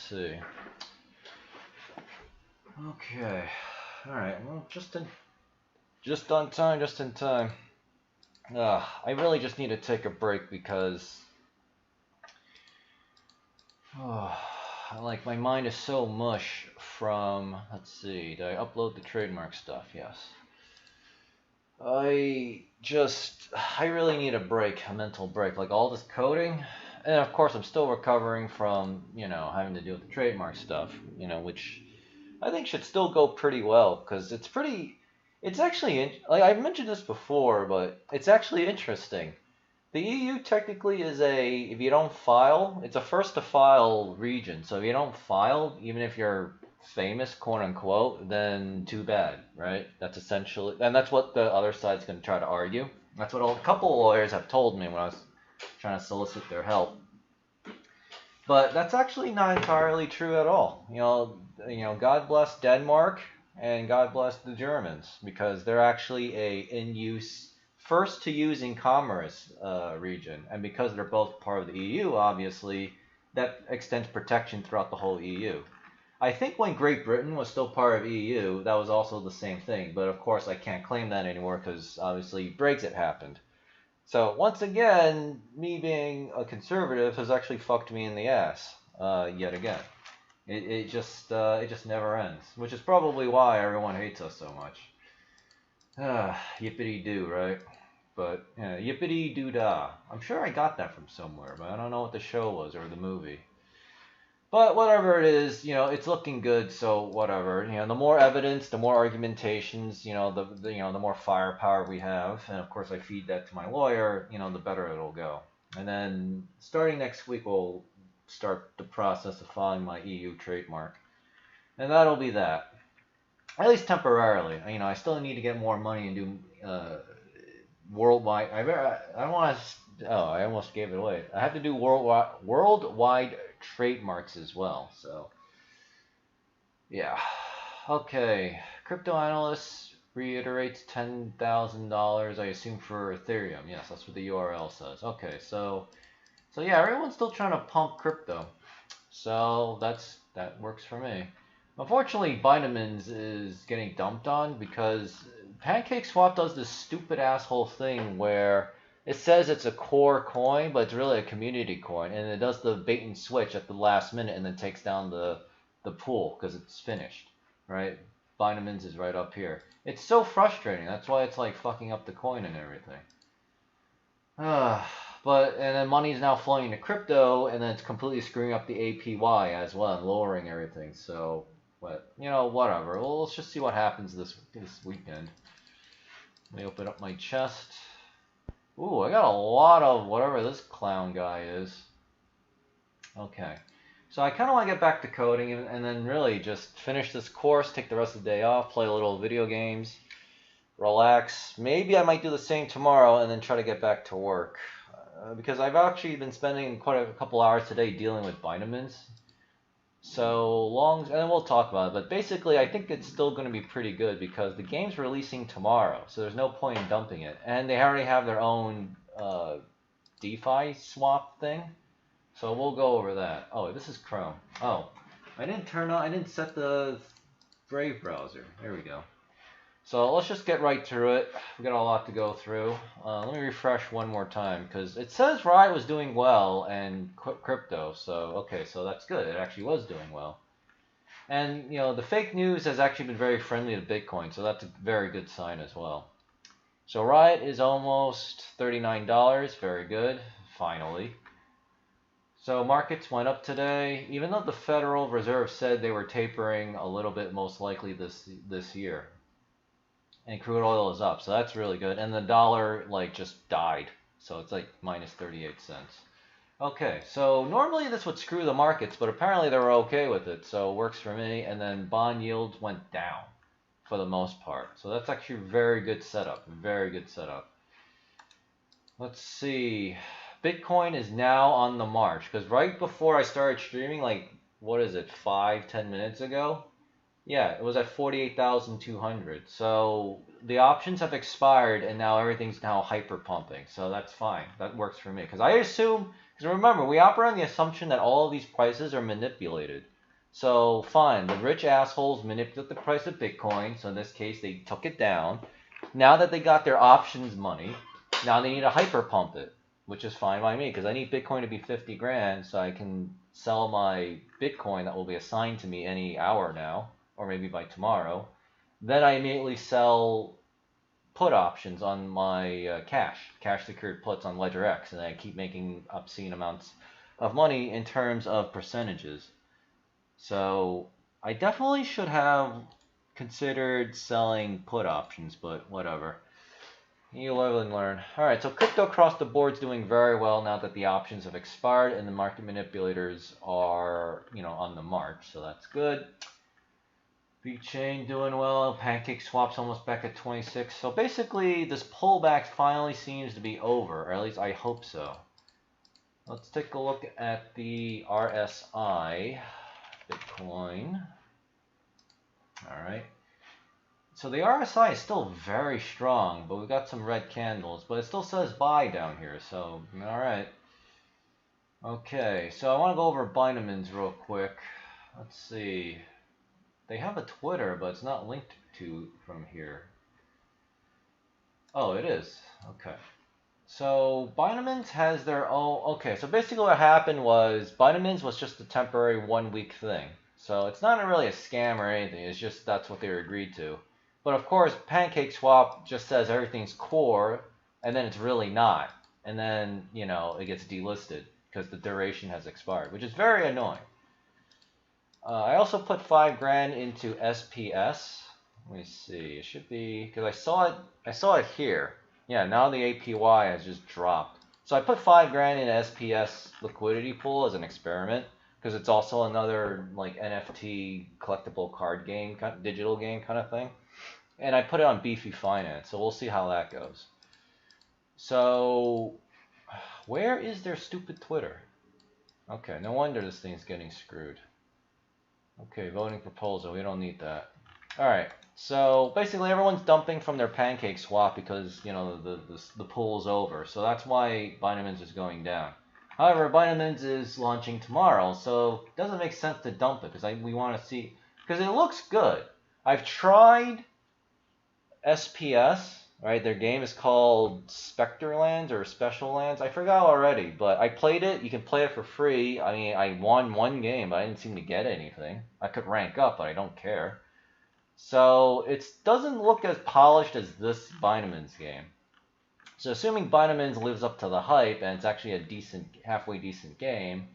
see. Okay. Alright, well, just on time, just in time. I really just need to take a break because like my mind is so mush from, let's see, did I upload the trademark stuff? Yes. I really need a break, a mental break. Like all this coding, and of course I'm still recovering from, having to deal with the trademark stuff, which I think should still go pretty well because it's actually, like I've mentioned this before, but it's actually interesting. The EU technically is if you don't file, it's a first to file region. So if you don't file, even if you're famous, quote unquote, then too bad, right? That's essentially, and that's what the other side's going to try to argue. That's what a couple of lawyers have told me when I was trying to solicit their help. But that's actually not entirely true at all. God bless Denmark and God bless the Germans because they're actually first to use in commerce region, and because they're both part of the EU, obviously that extends protection throughout the whole EU. I think when Great Britain was still part of EU, that was also the same thing, but of course I can't claim that anymore because obviously Brexit happened. So once again, me being a conservative has actually fucked me in the ass yet again. It just never ends, which is probably why everyone hates us so much. Yippity-doo, right? But, yippity-doo-dah. I'm sure I got that from somewhere, but I don't know what the show was or the movie. But whatever it is, it's looking good, so whatever. The more evidence, the more argumentations, the more firepower we have. And of course I feed that to my lawyer, the better it'll go. And then starting next week, we'll start the process of filing my EU trademark. And that'll be that. At least temporarily. I still need to get more money and do worldwide. I want to. Oh, I almost gave it away. I have to do worldwide trademarks as well. So, yeah. Okay. Crypto analyst reiterates $10,000. I assume for Ethereum. Yes, that's what the URL says. Okay, so yeah, everyone's still trying to pump crypto. So that works for me. Unfortunately, Binamon is getting dumped on because PancakeSwap does this stupid asshole thing where it says it's a core coin, but it's really a community coin, and it does the bait and switch at the last minute and then takes down the pool because it's finished, right? Binamon is right up here. It's so frustrating. That's why it's like fucking up the coin and everything. And then money is now flowing into crypto, and then it's completely screwing up the APY as well and lowering everything. So, but whatever. Well, let's just see what happens this weekend. Let me open up my chest. Ooh, I got a lot of whatever this clown guy is. Okay. So I kind of want to get back to coding and then really just finish this course, take the rest of the day off, play a little video games, relax. Maybe I might do the same tomorrow and then try to get back to work. Because I've actually been spending quite a couple hours today dealing with Binamon. And then we'll talk about it. But basically, I think it's still going to be pretty good because the game's releasing tomorrow, so there's no point in dumping it. And they already have their own Defi swap thing, so we'll go over that. Oh, this is Chrome. Oh, I didn't set the Brave browser. There we go. So let's just get right through it. We got a lot to go through. Let me refresh one more time because it says Riot was doing well and crypto. So okay, so that's good. It actually was doing well. And the fake news has actually been very friendly to Bitcoin, so that's a very good sign as well. So Riot is almost $39. Very good. Finally. So markets went up today, even though the Federal Reserve said they were tapering a little bit, most likely this year. And crude oil is up, so that's really good. And the dollar just died, so it's like minus 38 cents. Okay, so normally this would screw the markets, but apparently they were okay with it, so it works for me. And then bond yields went down for the most part, so that's actually a very good setup. Very good setup. Let's see. Bitcoin is now on the march because right before I started streaming, what is it, 5-10 minutes ago? Yeah, it was at 48,200. So the options have expired and now everything's now hyper pumping. So that's fine. That works for me because I assume Because remember, we operate on the assumption that all of these prices are manipulated. So fine, the rich assholes manipulate the price of Bitcoin. So in this case, they took it down. Now that they got their options money, now they need to hyper pump it, which is fine by me because I need Bitcoin to be 50 grand so I can sell my Bitcoin that will be assigned to me any hour now, or maybe by tomorrow. Then I immediately sell put options on my cash secured puts on Ledger X, and I keep making obscene amounts of money in terms of percentages. So I definitely should have considered selling put options, but whatever. You live and learn. Alright, so crypto across the board is doing very well now that the options have expired and the market manipulators are, on the march, so that's good. VeChain doing well. Pancake Swap's almost back at 26. So basically, this pullback finally seems to be over, or at least I hope so. Let's take a look at the RSI, Bitcoin. Alright. So the RSI is still very strong, but we've got some red candles. But it still says buy down here, so alright. Okay, so I want to go over Binamon real quick. Let's see. They have a Twitter, but it's not linked to from here. Oh, it is. Okay. So Binamon has their own. Okay, so basically what happened was Binamon was just a temporary 1 week thing. So it's not really a scam or anything. It's just that's what they were agreed to. But of course, Pancake Swap just says everything's core, and then it's really not. And then, it gets delisted because the duration has expired, which is very annoying. I also put 5 grand into SPS. Let me see. It should be because I saw it here. Yeah, now the APY has just dropped. So I put 5 grand in SPS liquidity pool as an experiment because it's also another like NFT collectible card game, digital game kind of thing. And I put it on Beefy Finance, so we'll see how that goes. So where is their stupid Twitter? Okay, no wonder this thing's getting screwed. Okay, voting proposal. We don't need that. Alright, so basically everyone's dumping from their Pancake Swap because, the pool is over. So that's why Binamon is going down. However, Binamon is launching tomorrow, so it doesn't make sense to dump it because we want to see... Because it looks good. I've tried SPS, right? Their game is called Spectre Lands or Special Lands. I forgot already, but I played it. You can play it for free. I mean, I won 1 game, but I didn't seem to get anything. I could rank up, but I don't care. So it doesn't look as polished as this Binamon's game. So assuming Binamon's lives up to the hype and it's actually a halfway decent game,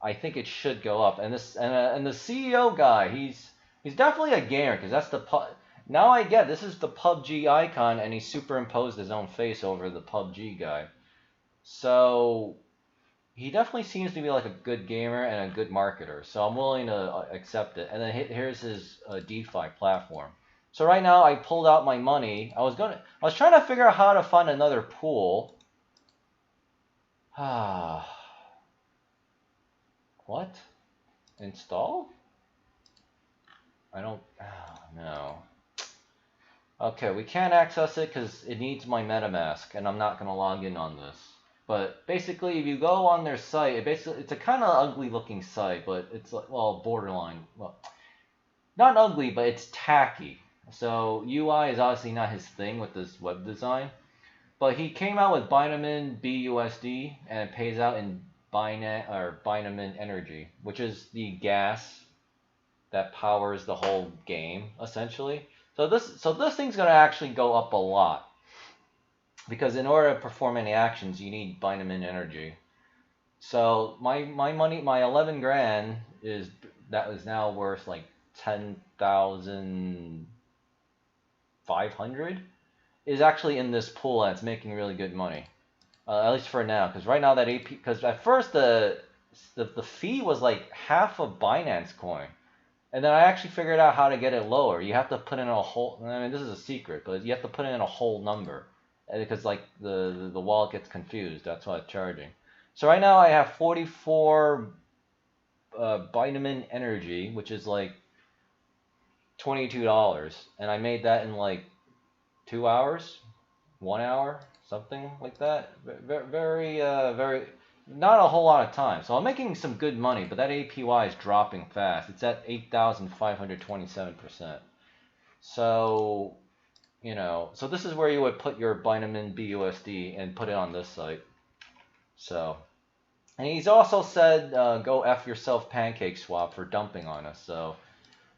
I think it should go up. And the CEO guy, he's definitely a gamer because that's the now I get this is the PUBG icon and he superimposed his own face over the PUBG guy. So he definitely seems to be like a good gamer and a good marketer. So I'm willing to accept it. And then here's his DeFi platform. So right now I pulled out my money. I was trying to figure out how to find another pool. What? Install? I don't. Oh, no. Okay, we can't access it because it needs my MetaMask, and I'm not going to log in on this. But basically, if you go on their site, it's a kind of ugly looking site, but it's like, well, borderline. Well, not ugly, but it's tacky. So UI is obviously not his thing with this web design. But he came out with Binamon-busd, and it pays out in Binamon Energy, which is the gas that powers the whole game, essentially. So this thing's going to actually go up a lot. Because in order to perform any actions, you need Binamon Energy. So my money, my 11 grand is now worth like 10,500 is actually in this pool and it's making really good money. At least for now, because right now that AP, because at first the fee was like half a Binance coin. And then I actually figured out how to get it lower. You have to put in a whole, I mean, this is a secret, but you have to put in a whole number. Because like the wallet gets confused. That's why it's charging. So right now I have 44 Binamon Energy, which is like $22. And I made that in like 2 hours, 1 hour, something like that. Very not a whole lot of time. So I'm making some good money, but that APY is dropping fast. It's at 8,527%. So, you know, so this is where you would put your bmon-busd and put it on this site. So, and he's also said, go F yourself pancake swap for dumping on us. So,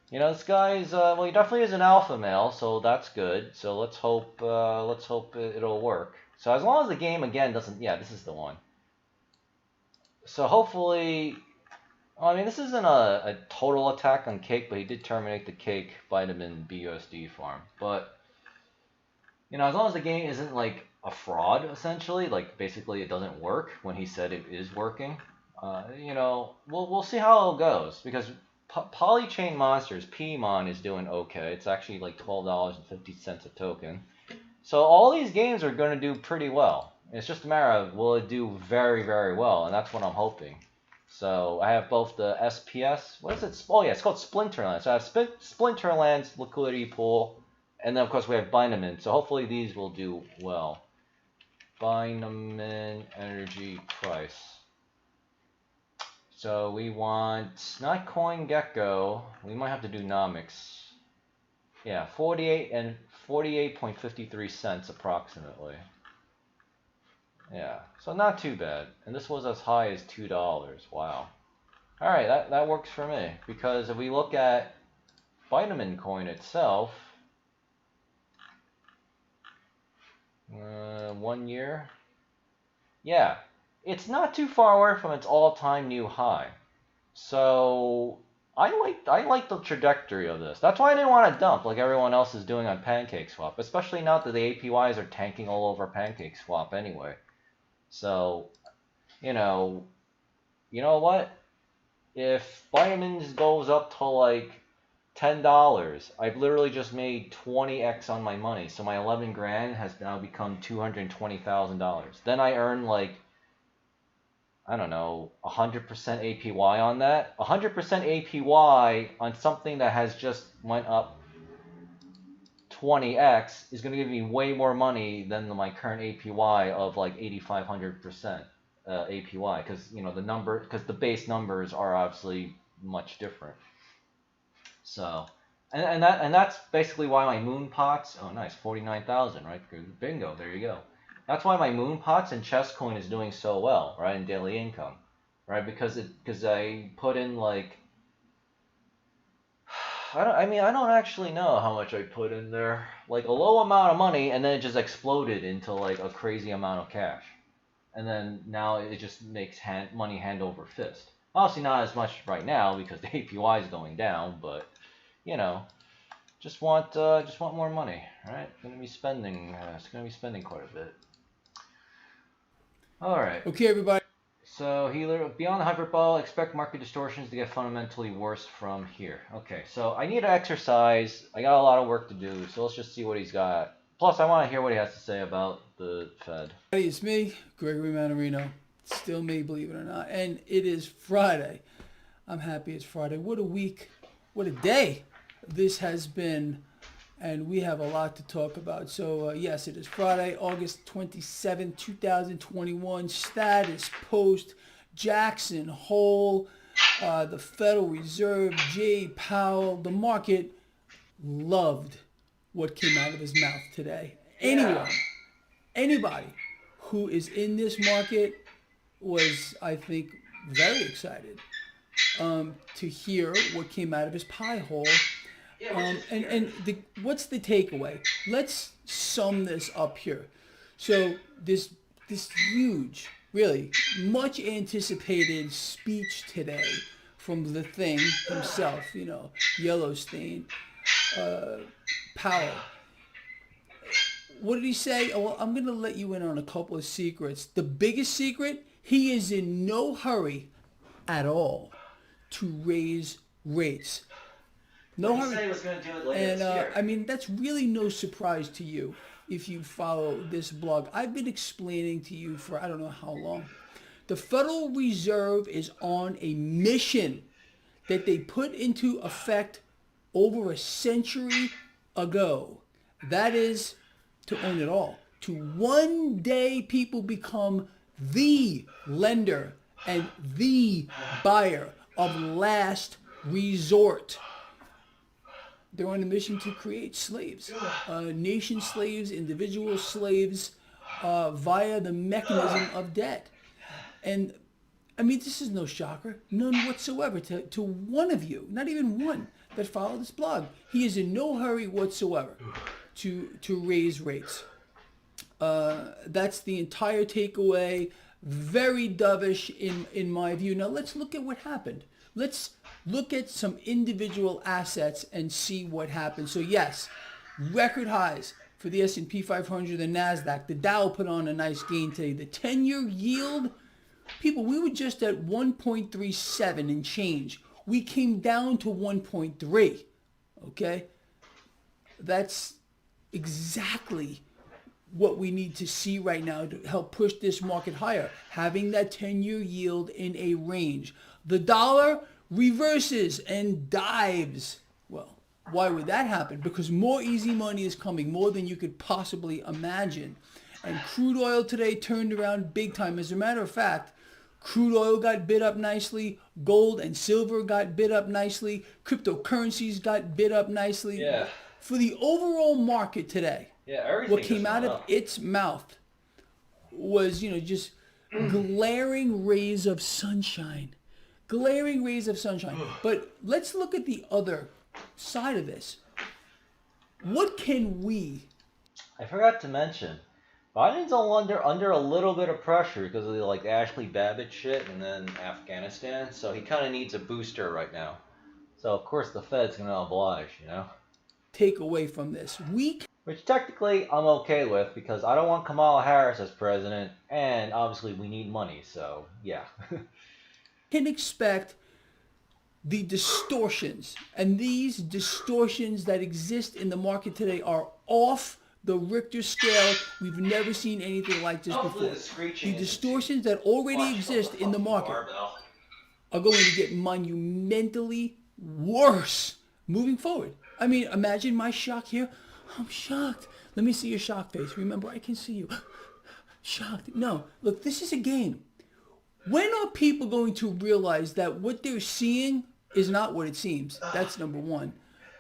you know, this guy's, well, he definitely is an alpha male, so that's good. So let's hope it'll work. So as long as the game, again, doesn't, yeah, this is the one. So hopefully, well, I mean, this isn't a total attack on Cake, but he did terminate the Cake bmon-busd farm. But, you know, as long as the game isn't like a fraud, essentially, like basically it doesn't work when he said it is working, you know, we'll see how it goes, because Polychain Monsters, PMon, is doing okay. It's actually like $12.50 a token. So all these games are going to do pretty well. It's just a matter of, will it do very, very well? And that's what I'm hoping. So I have both the SPS, what is it? Oh yeah, it's called Splinterlands. So I have Splinterlands liquidity pool, and then of course we have Binamon. So hopefully these will do well. Binamon energy price. So we want not CoinGecko. We might have to do Nomics. Yeah, 48.53 cents approximately. Yeah, so not too bad. And this was as high as $2. Wow. All right, that works for me, because if we look at Binamon coin itself, 1 year. Yeah, it's not too far away from its all-time new high. So I like the trajectory of this. That's why I didn't want to dump like everyone else is doing on PancakeSwap, especially now that the APYs are tanking all over PancakeSwap anyway. So, you know what? If Binamon goes up to like $10, I've literally just made 20x on my money. So my 11 grand has now become $220,000. Then I earn like, I don't know, 100% APY on that. 100% APY on something that has just went up 20x is going to give me way more money than my current APY of like 8,500% APY, because you know the base numbers are obviously much different. So, and that's basically why my moon pots. Oh, nice, 49,000, right? Bingo, there you go. That's why my moon pots and chess coin is doing so well, right? In daily income, right? Because I put in like, I don't actually know how much I put in there. Like a low amount of money, and then it just exploded into like a crazy amount of cash. And then now it just makes money hand over fist. Obviously not as much right now because the APY is going down, but you know, just want more money, right? Gonna be spending. It's gonna be spending quite a bit. All right. Okay, everybody. So healer, beyond the hyperball, expect market distortions to get fundamentally worse from here. Okay, so I need to exercise. I got a lot of work to do, so let's just see what he's got. Plus, I want to hear what he has to say about the Fed. It's me, Gregory Manarino. Still me, believe it or not. And it is Friday. I'm happy it's Friday. What a week. What a day this has been. And we have a lot to talk about. So, yes, it is Friday, August 27, 2021. Status post Jackson Hole, the Federal Reserve, Jay Powell. The market loved what came out of his mouth today. Anybody who is in this market was, I think, very excited to hear what came out of his pie hole. What's the takeaway? Let's sum this up here. So this huge, really much anticipated speech today from the Thing himself, Yellowstein, Powell. What did he say? Oh, well, I'm going to let you in on a couple of secrets. The biggest secret, he is in no hurry at all to raise rates. No hurry. He said he was going to do it later this year. I mean, that's really no surprise to you if you follow this blog. I've been explaining to you for I don't know how long. The Federal Reserve is on a mission that they put into effect over a century ago. That is to own it all. To one day people become the lender and the buyer of last resort. They're on a mission to create slaves, nation slaves, individual slaves, via the mechanism of debt. And I mean, this is no shocker, none whatsoever to one of you, not even one, that follow this blog. He is in no hurry whatsoever to raise rates. That's the entire takeaway. Very dovish in my view. Now let's look at what happened. Let's look at some individual assets and see what happened. So yes, record highs for the S&P 500, the NASDAQ. The Dow put on a nice gain today. The 10-year yield, people, we were just at 1.37 and change. We came down to 1.3, okay? That's exactly what we need to see right now to help push this market higher, having that 10-year yield in a range. The dollar reverses and dives. Well, why would that happen? Because more easy money is coming, more than you could possibly imagine. And crude oil today turned around big time. As a matter of fact, crude oil got bid up nicely. Gold and silver got bid up nicely. Cryptocurrencies got bid up nicely. Yeah. For the overall market today, everything what came out of its mouth was, just glaring rays of sunshine. Glaring rays of sunshine. But let's look at the other side of this. What can we... I forgot to mention, Biden's under a little bit of pressure because of the Ashley Babbitt shit and then Afghanistan. So he kind of needs a booster right now. So of course the Fed's going to oblige, take away from this week? Which technically I'm okay with because I don't want Kamala Harris as president, and obviously we need money, so yeah. Can expect the distortions, and these distortions that exist in the market today are off the Richter scale. We've never seen anything like this before. The distortions that already exist in the market are going to get monumentally worse moving forward. I mean, imagine my shock here. I'm shocked. Let me see your shock face. Remember, I can see you. Shocked. No, look, this is a game. When are people going to realize that what they're seeing is not what it seems? That's number one.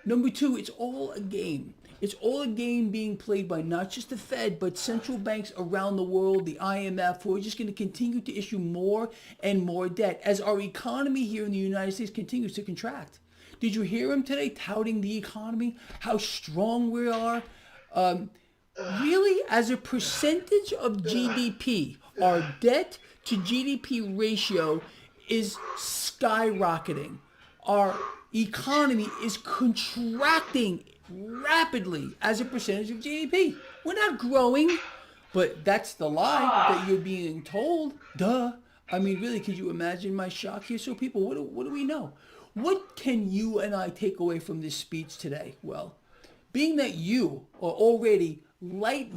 Number two, it's all a game. It's all a game being played by not just the Fed, but central banks around the world, the IMF, who are just going to continue to issue more and more debt as our economy here in the United States continues to contract. Did you hear him today touting the economy, how strong we are? Really, as a percentage of GDP, our debt to GDP ratio is skyrocketing. Our economy is contracting rapidly as a percentage of GDP. We're not growing, but that's the lie that you're being told. Duh. I mean, really, could you imagine my shock here? So people, what do we know? What can you and I take away from this speech today? Well, being that you are already light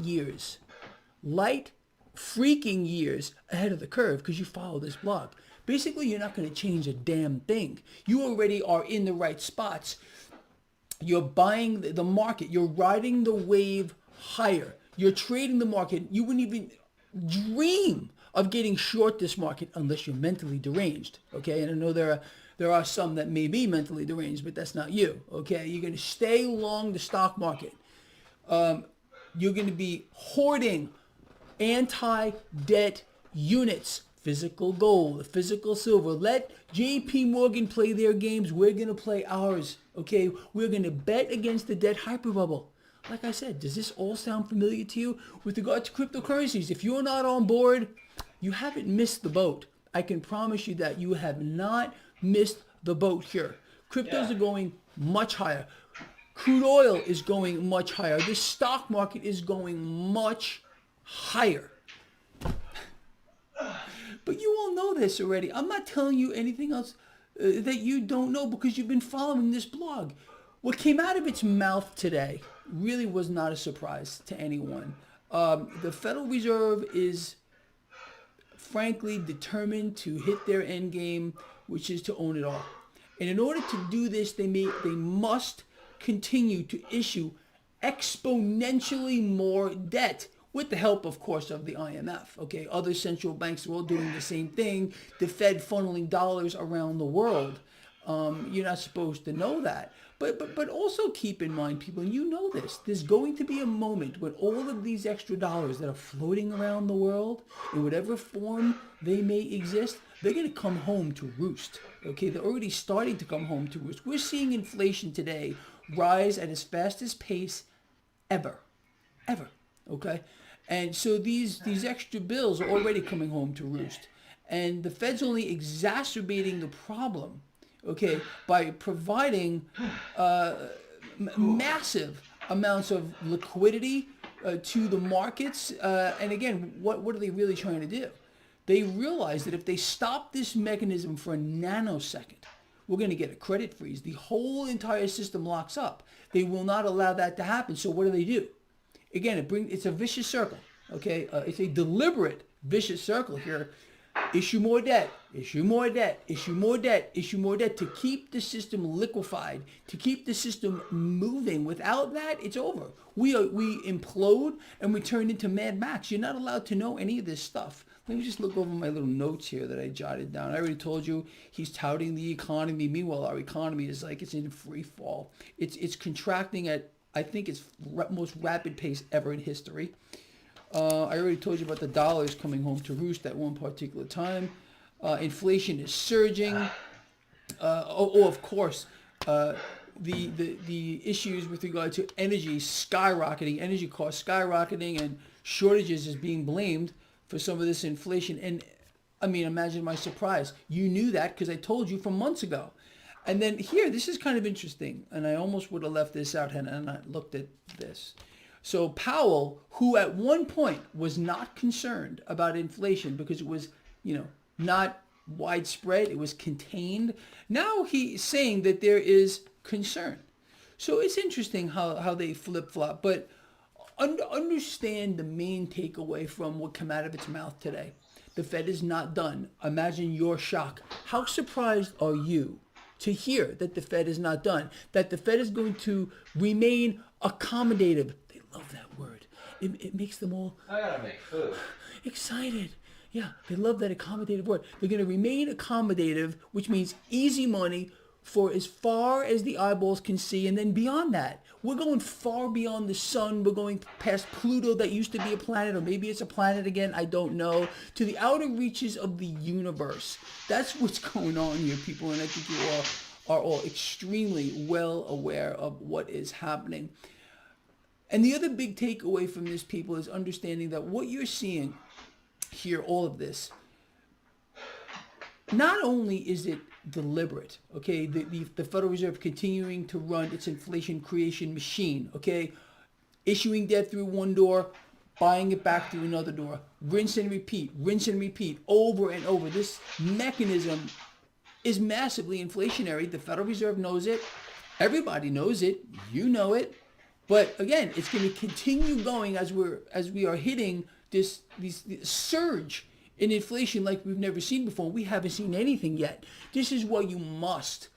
freaking years ahead of the curve because you follow this blog. Basically, you're not going to change a damn thing. You already are in the right spots. You're buying the market. You're riding the wave higher. You're trading the market. You wouldn't even dream of getting short this market unless you're mentally deranged. Okay, and I know there are some that may be mentally deranged, but that's not you. Okay, you're going to stay long the stock market. You're going to be hoarding anti-debt units, physical gold, physical silver. Let JP Morgan play their games. We're going to play ours. Okay, we're going to bet against the debt hyperbubble. Like I said, does this all sound familiar to you? With regard to cryptocurrencies, if you're not on board, you haven't missed the boat. I can promise you that you have not missed the boat here. Cryptos are going much higher. Crude oil is going much higher. The stock market is going much higher. But you all know this already. I'm not telling you anything else that you don't know because you've been following this blog. What came out of its mouth today really was not a surprise to anyone. The Federal Reserve is frankly determined to hit their end game, which is to own it all. And in order to do this, they must continue to issue exponentially more debt, with the help, of course, of the IMF. Okay, other central banks are all doing the same thing. The Fed funneling dollars around the world. You're not supposed to know that. But also keep in mind, people, and you know this, there's going to be a moment when all of these extra dollars that are floating around the world, in whatever form they may exist, they're going to come home to roost. Okay, they're already starting to come home to roost. We're seeing inflation today rise at its fastest pace ever. Okay? And so these extra bills are already coming home to roost. And the Fed's only exacerbating the problem, okay, by providing massive amounts of liquidity to the markets. And again, what are they really trying to do? They realize that if they stop this mechanism for a nanosecond, we're going to get a credit freeze. The whole entire system locks up. They will not allow that to happen. So what do? Again, it's a vicious circle. Okay, it's a deliberate vicious circle here. Issue more debt, issue more debt, issue more debt, issue more debt to keep the system liquefied, to keep the system moving. Without that, it's over. We implode and we turn into Mad Max. You're not allowed to know any of this stuff. Let me just look over my little notes here that I jotted down. I already told you he's touting the economy. Meanwhile, our economy is like it's in free fall. It's contracting at, I think, its most rapid pace ever in history. I already told you about the dollars coming home to roost at one particular time. Inflation is surging. Of course, the issues with regard to energy skyrocketing, energy costs skyrocketing, and shortages is being blamed for some of this inflation. And I mean, imagine my surprise. You knew that because I told you from months ago. And then here, this is kind of interesting, and I almost would have left this out had I not looked at this. So Powell, who at one point was not concerned about inflation because it was, not widespread, it was contained. Now he's saying that there is concern. So it's interesting how they flip-flop, but understand the main takeaway from what came out of its mouth today. The Fed is not done. Imagine your shock. How surprised are you to hear that the Fed is not done, that the Fed is going to remain accommodative? They love that word. It makes them all I gotta make food. Excited. Yeah, they love that accommodative word. They're going to remain accommodative, which means easy money for as far as the eyeballs can see, and then beyond that. We're going far beyond the sun. We're going past Pluto, that used to be a planet, or maybe it's a planet again, I don't know, to the outer reaches of the universe. That's what's going on here, people, and I think you all are all extremely well aware of what is happening. And the other big takeaway from this, people, is understanding that what you're seeing here, all of this, not only is it deliberate, okay, the Federal Reserve continuing to run its inflation creation machine, okay, issuing debt through one door, buying it back through another door, rinse and repeat, over and over. This mechanism is massively inflationary. The Federal Reserve knows it. Everybody knows it. You know it. But again, it's going to continue going as we are hitting this surge in inflation like we've never seen before. We haven't seen anything yet. This is why you must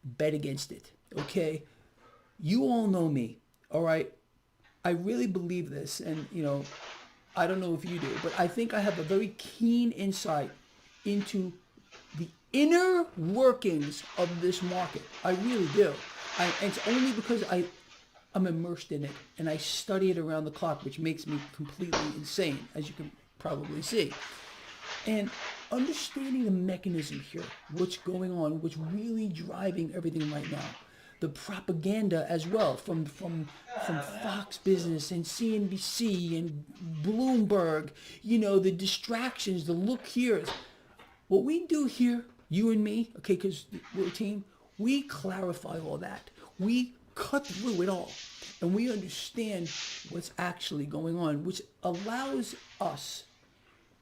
bet against it, okay? You all know me, all right? I really believe this, and, I don't know if you do, but I think I have a very keen insight into the inner workings of this market. I really do. And it's only because I'm immersed in it, and I study it around the clock, which makes me completely insane, as you can probably see. And understanding the mechanism here, what's going on, what's really driving everything right now. The propaganda as well from Fox Business and CNBC and Bloomberg, the distractions, the look here. What we do here, you and me, okay, because we're a team, we clarify all that. We cut through it all, and we understand what's actually going on, which allows us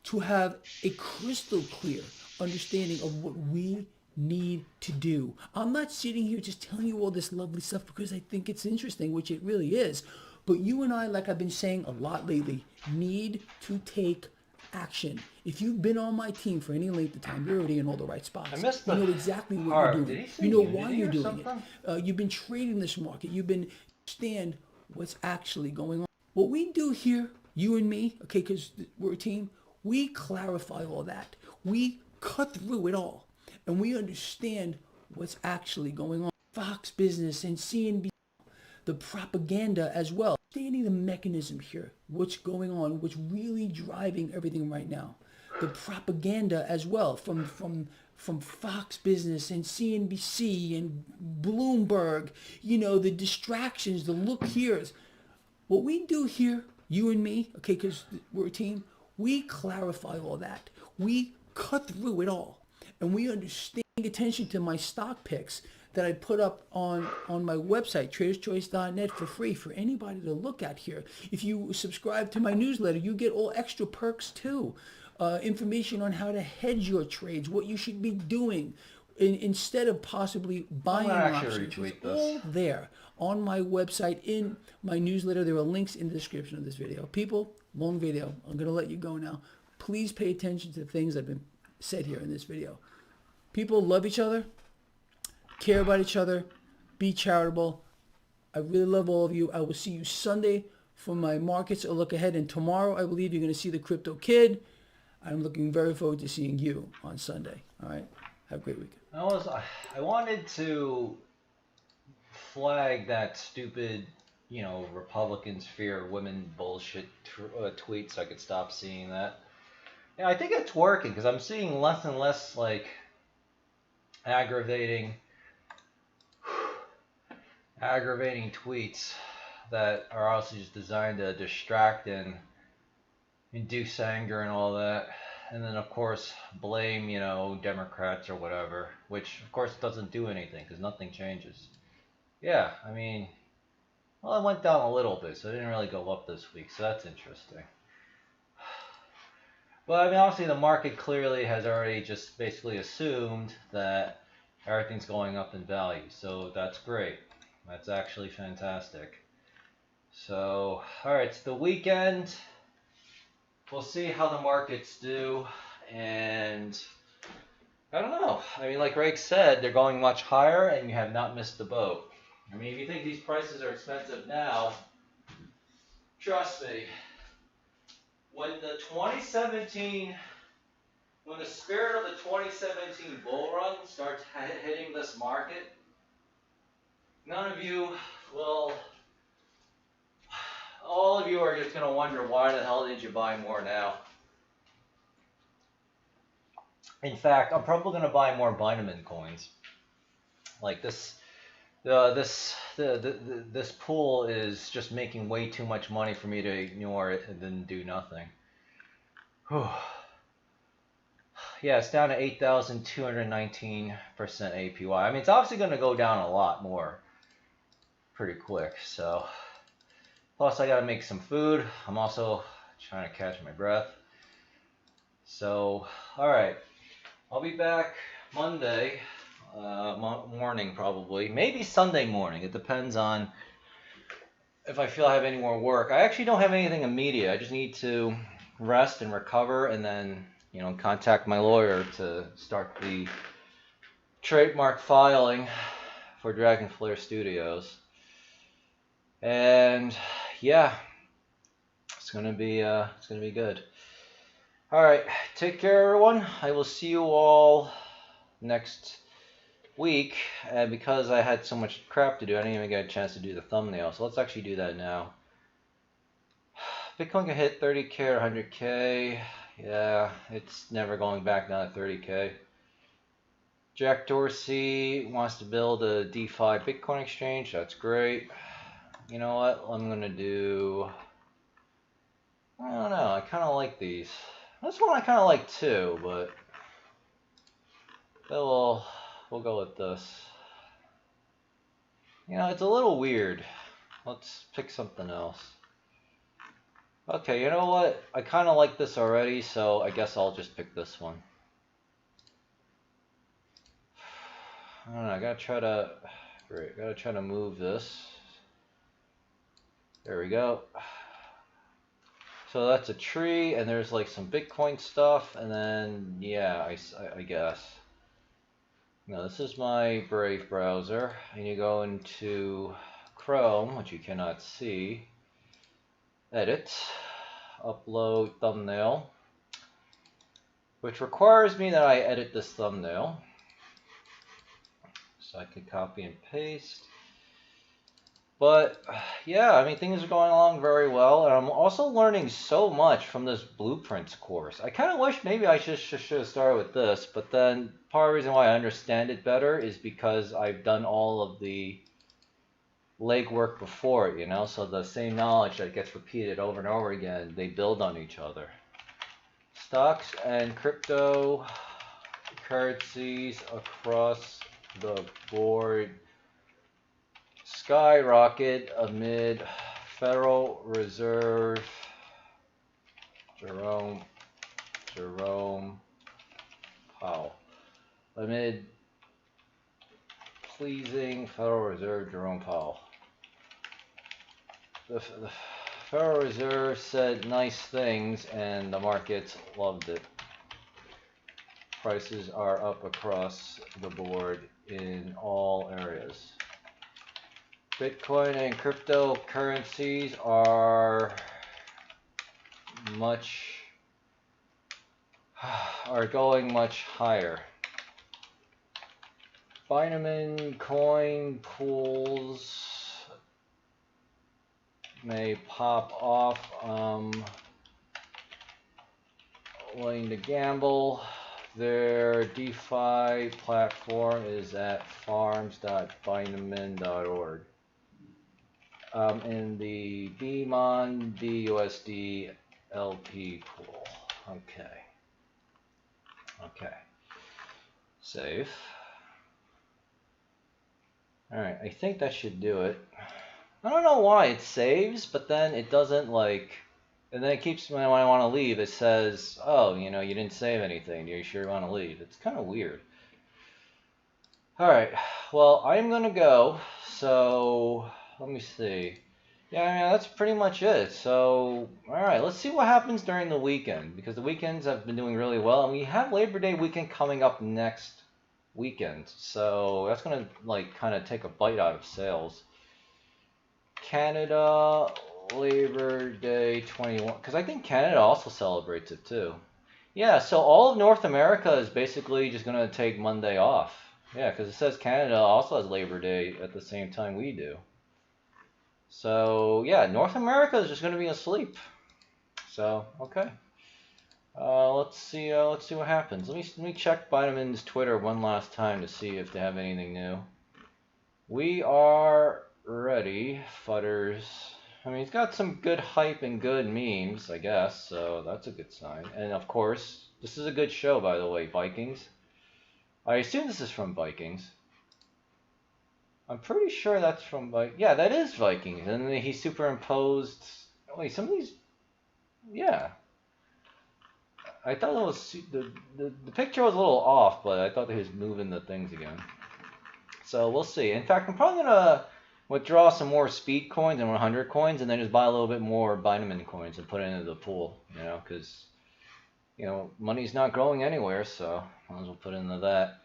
to have a crystal clear understanding of what we need to do. I'm not sitting here just telling you all this lovely stuff because I think it's interesting, which it really is, but you and I, like I've been saying a lot lately, need to take action. If you've been on my team for any length of time, you're already in all the right spots. I missed you know exactly what you're doing. You know why you're doing it. You've been trading this market. You've been understand what's actually going on. What we do here, you and me, okay, because we're a team, we clarify all that. We cut through it all. And we understand what's actually going on. Fox Business and CNBC, the propaganda as well. Understanding the mechanism here, what's going on, what's really driving everything right now. The propaganda as well from Fox Business and CNBC and Bloomberg, the distractions, the look here's. What we do here, you and me, okay, because we're a team, we clarify all that. We cut through it all. And we understand, paying attention to my stock picks that I put up on my website, traderschoice.net, for free for anybody to look at here. If you subscribe to my newsletter, you get all extra perks too. Information on how to hedge your trades, what you should be doing instead of possibly buying options. It's all there on my website, in my newsletter. There are links in the description of this video. People, long video. I'm going to let you go now. Please pay attention to the things that have been said here in this video. People, love each other, care about each other, be charitable. I really love all of you. I will see you Sunday for my markets a look ahead. And tomorrow, I believe you're going to see the Crypto Kid. I'm looking very forward to seeing you on Sunday. All right? Have a great weekend. I wanted to flag that stupid, Republicans fear women bullshit tweet so I could stop seeing that. Yeah, I think it's working because I'm seeing less and less aggravating tweets that are also just designed to distract and induce anger and all that. And then, of course, blame, Democrats or whatever, which, of course, doesn't do anything because nothing changes. Yeah, I mean, well, it went down a little bit, so it didn't really go up this week, so that's interesting. But, I mean, obviously, the market clearly has already just basically assumed that everything's going up in value, so that's great. That's actually fantastic. So, alright, it's the weekend. We'll see how the markets do, and I don't know. I mean, like Greg said, they're going much higher, and you have not missed the boat. I mean, if you think these prices are expensive now, trust me, when the spirit of the 2017 bull run starts hitting this market, none of you will... All of you are just going to wonder, why the hell did you buy more now? In fact, I'm probably going to buy more Binamon coins. Like this pool is just making way too much money for me to ignore it and then do nothing. Whew. Yeah, it's down to 8,219% APY. I mean, it's obviously going to go down a lot more pretty quick, so... Plus, I gotta make some food. I'm also trying to catch my breath. So, alright. I'll be back Monday morning, probably. Maybe Sunday morning. It depends on if I feel I have any more work. I actually don't have anything immediate. I just need to rest and recover and then, contact my lawyer to start the trademark filing for Dragon Flare Studios. And yeah, it's gonna be good. All right, take care, everyone. I will see you all next week. And because I had so much crap to do, I didn't even get a chance to do the thumbnail. So let's actually do that now. Bitcoin can hit 30K or 100K. Yeah, it's never going back down to 30K. Jack Dorsey wants to build a DeFi Bitcoin exchange. That's great. You know what? I'm going to do... I don't know. I kind of like these. This one I kind of like too, but... we'll go with this. It's a little weird. Let's pick something else. Okay, you know what? I kind of like this already, so I guess I'll just pick this one. I don't know. I gotta try to... Great. Gotta try to move this. There we go. So that's a tree, and there's like some Bitcoin stuff, and then yeah, I guess. Now this is my Brave browser, and you go into Chrome, which you cannot see. Edit. upload thumbnail, which requires me that I edit this thumbnail. So I could copy and paste. But yeah, I mean, things are going along very well, and I'm also learning so much from this blueprints course. I kind of wish maybe I should have started with this, but then part of the reason why I understand it better is because I've done all of the legwork before it, you know? So the same knowledge that gets repeated over and over again, they build on each other. Stocks and crypto currencies across the board skyrocket amid Federal Reserve Jerome Powell. Amid pleasing Federal Reserve Jerome Powell. The Federal Reserve said nice things and the markets loved it. Prices are up across the board in all areas. Bitcoin and cryptocurrencies are going much higher. Binamon coin pools may pop off. Willing to gamble. Their DeFi platform is at farms.binamon.org. In the bmon-busd LP pool. Okay. Save. Alright, I think that should do it. I don't know why it saves, but then it doesn't like, and then it keeps, when I want to leave, it says, oh, you know, you didn't save anything. Are you sure you want to leave? It's kind of weird. Alright, well, I'm going to go, so let me see. Yeah, I mean, that's pretty much it. So, alright, let's see what happens during the weekend, because the weekends have been doing really well, and we have Labor Day weekend coming up next weekend, so that's going to, like, kind of take a bite out of sales. Canada, Labor Day 21, because I think Canada also celebrates it too. Yeah, so all of North America is basically just going to take Monday off. Yeah, because it says Canada also has Labor Day at the same time we do. So, yeah, North America is just going to be asleep. So, okay. Let's see what happens. Let me check Binamon's Twitter one last time to see if they have anything new. We are ready, Futters. I mean, he's got some good hype and good memes, I guess, so that's a good sign. And of course, this is a good show, by the way, Vikings. I assume this is from Vikings. I'm pretty sure that's from Vikings. Yeah, that is Vikings. And then he superimposed... Wait, some of these... Yeah. I thought it was... The picture was a little off, but I thought that he was moving the things again. So we'll see. In fact, I'm probably going to withdraw some more speed coins and 100 coins and then just buy a little bit more Binamon coins and put it into the pool, you know, because, you know, money's not growing anywhere, so might as well put it into that.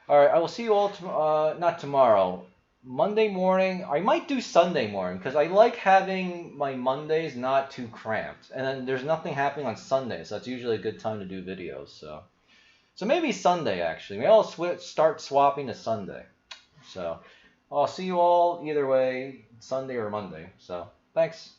All right, I will see you all, not tomorrow, Monday morning. I might do Sunday morning because I like having my Mondays not too cramped. And then there's nothing happening on Sunday, so that's usually a good time to do videos. So maybe Sunday, actually. Maybe I'll start swapping to Sunday. So I'll see you all either way, Sunday or Monday. So thanks.